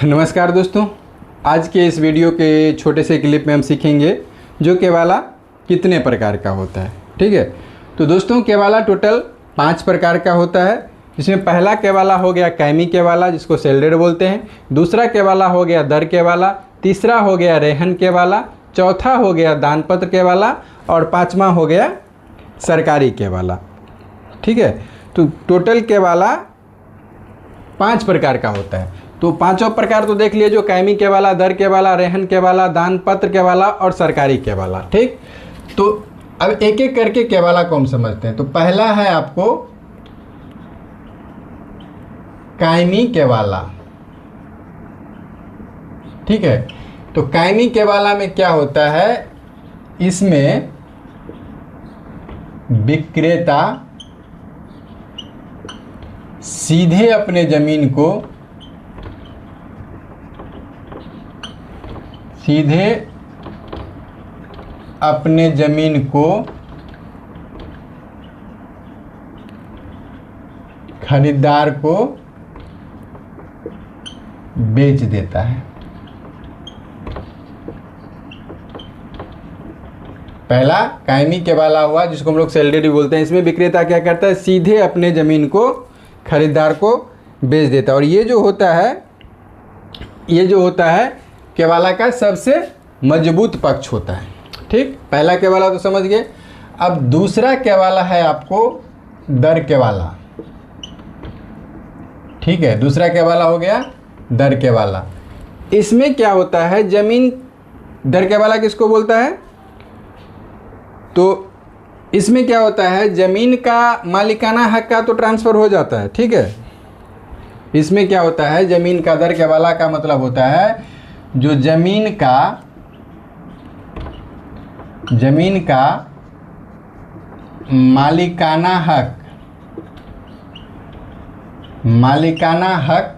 नमस्कार दोस्तों, आज के इस वीडियो के छोटे से क्लिप में हम सीखेंगे जो केवाला कितने प्रकार का होता है। ठीक है, तो दोस्तों केवाला टोटल 5 प्रकार का होता है। इसमें पहला केवाला हो गया कायमी केवाला, जिसको सेल्डेड बोलते हैं। दूसरा केवाला हो गया दर केवाला। तीसरा हो गया रेहन केवाला। चौथा हो गया दानपत्र केवाला और पाँचवा हो गया सरकारी केवाला। ठीक है, तो टोटल केवाला 5 प्रकार का होता है। तो पांचों प्रकार तो देख लिए, जो कायमी केवाला, दर केवाला, रेहन केवाला, दानपत्र केवाला और सरकारी केवाला। ठीक, तो अब एक एक करके केवाला को हम समझते हैं। तो पहला है आपको कायमी केवाला। ठीक है, तो कायमी केवाला में क्या होता है, इसमें विक्रेता सीधे अपने जमीन को खरीदार को बेच देता है। पहला कायमी केवाला हुआ, जिसको हम लोग सेल्डेड भी बोलते हैं। इसमें विक्रेता क्या करता है, सीधे अपने जमीन को खरीदार को बेच देता है। और ये जो होता है केवाला का सबसे मजबूत पक्ष होता है। ठीक, पहला केवाला तो समझ गए। अब दूसरा केवाला है आपको दर केवाला। ठीक है, दूसरा केवाला हो गया दर केवाला। इसमें क्या होता है, जमीन, दर केवाला किसको बोलता है, तो इसमें क्या होता है, जमीन का मालिकाना हक का तो ट्रांसफ़र हो जाता है। ठीक है, इसमें क्या होता है, जमीन का, दर केवाला का मतलब होता है जो जमीन का मालिकाना हक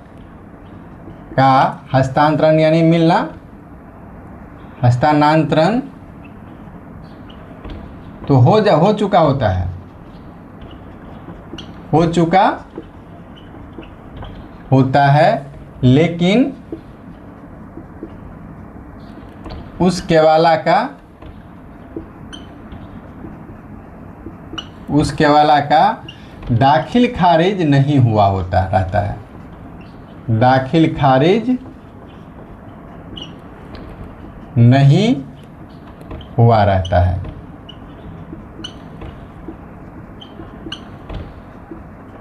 का हस्तांतरण यानी मिलना, हस्तांतरण तो हो चुका होता है, हो चुका होता है, लेकिन उस केवाला का दाखिल खारिज नहीं हुआ होता रहता है, दाखिल खारिज नहीं हुआ रहता है।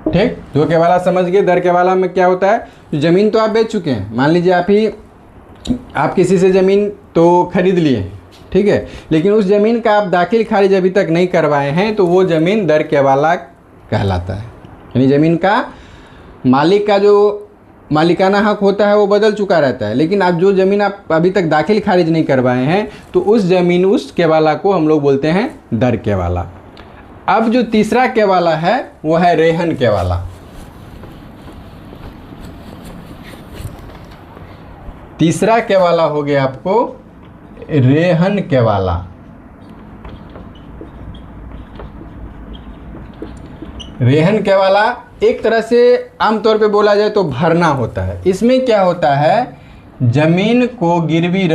ठीक, दो केवाला समझ गए। दर केवाला में क्या होता है, ज़मीन तो आप बेच चुके हैं, मान लीजिए आप किसी से ज़मीन तो खरीद लिए, ठीक है, लेकिन उस ज़मीन का आप दाखिल खारिज अभी तक नहीं करवाए हैं, तो वो ज़मीन दर केवाला कहलाता है। यानी ज़मीन का मालिक का जो मालिकाना हक होता है वो बदल चुका रहता है, लेकिन आप जो ज़मीन आप अभी तक दाखिल खारिज नहीं करवाए हैं, तो उस केवाला को हम लोग बोलते हैं दर केवाला। अब जो तीसरा केवाला है वो है रेहन केवाला। तीसरा केवाला हो गया आपको रेहन केवाला। रेहन केवाला एक तरह से आमतौर पे बोला जाए तो भरना होता है। इसमें क्या होता है, जमीन को गिरवी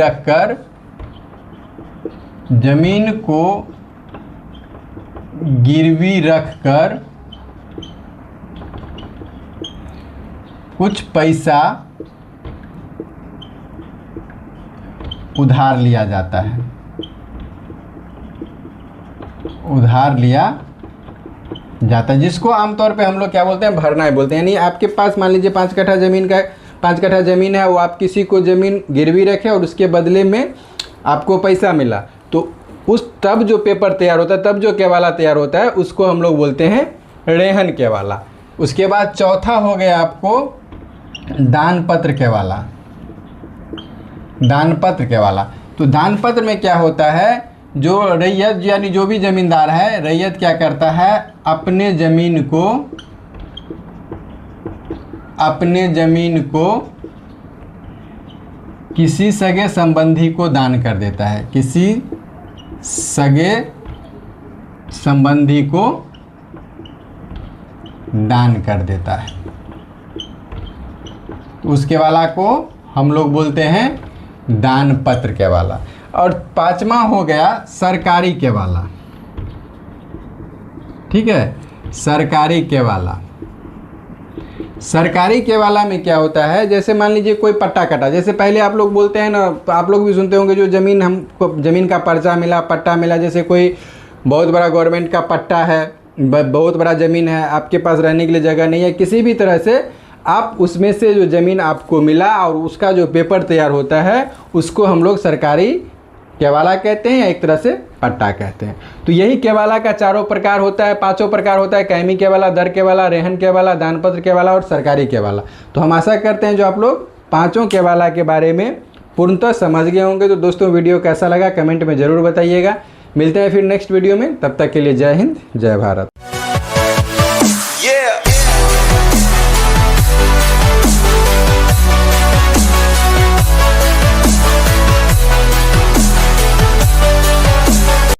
रखकर कुछ पैसा उधार लिया जाता है, जिसको आमतौर पे हम लोग क्या बोलते हैं, भरना ही बोलते हैं। यानी आपके पास मान लीजिए 5 कट्ठा ज़मीन है, वो आप किसी को ज़मीन गिरवी रखे और उसके बदले में आपको पैसा मिला, तो तब जो पेपर तैयार होता है, तब जो केवाला तैयार होता है, उसको हम लोग बोलते हैं रेहन केवाला। उसके बाद चौथा हो गया आपको दानपत्र केवाला। तो दानपत्र में क्या होता है, जो रैयत यानी जो भी ज़मींदार है, रैयत क्या करता है, अपने ज़मीन को किसी सगे संबंधी को दान कर देता है, किसी सगे संबंधी को दान कर देता है। उसके वाला को हम लोग बोलते हैं दान पत्र केवाला। और पांचवा हो गया सरकारी केवाला। ठीक है, सरकारी केवाला। सरकारी केवाला में क्या होता है, जैसे मान लीजिए कोई पट्टा कटा, जैसे पहले आप लोग बोलते हैं ना, तो आप लोग भी सुनते होंगे जो ज़मीन हमको ज़मीन का पर्चा मिला, पट्टा मिला, जैसे कोई बहुत बड़ा गवर्नमेंट का पट्टा है, बहुत बड़ा ज़मीन है, आपके पास रहने के लिए जगह नहीं है, किसी भी तरह से आप उसमें से जो ज़मीन आपको मिला और उसका जो पेपर तैयार होता है उसको हम लोग सरकारी केवाला कहते हैं, या एक तरह से पट्टा कहते हैं। तो यही केवाला का चारों प्रकार होता है, पांचों प्रकार होता है, कायमी केवाला, दर केवाला, रेहन केवाला, दानपत्र केवाला और सरकारी केवाला। तो हम आशा करते हैं जो आप लोग पांचों केवाला के बारे में पूर्णतः समझ गए होंगे। तो दोस्तों वीडियो कैसा लगा कमेंट में ज़रूर बताइएगा। मिलते हैं फिर नेक्स्ट वीडियो में, तब तक के लिए जय हिंद, जय भारत।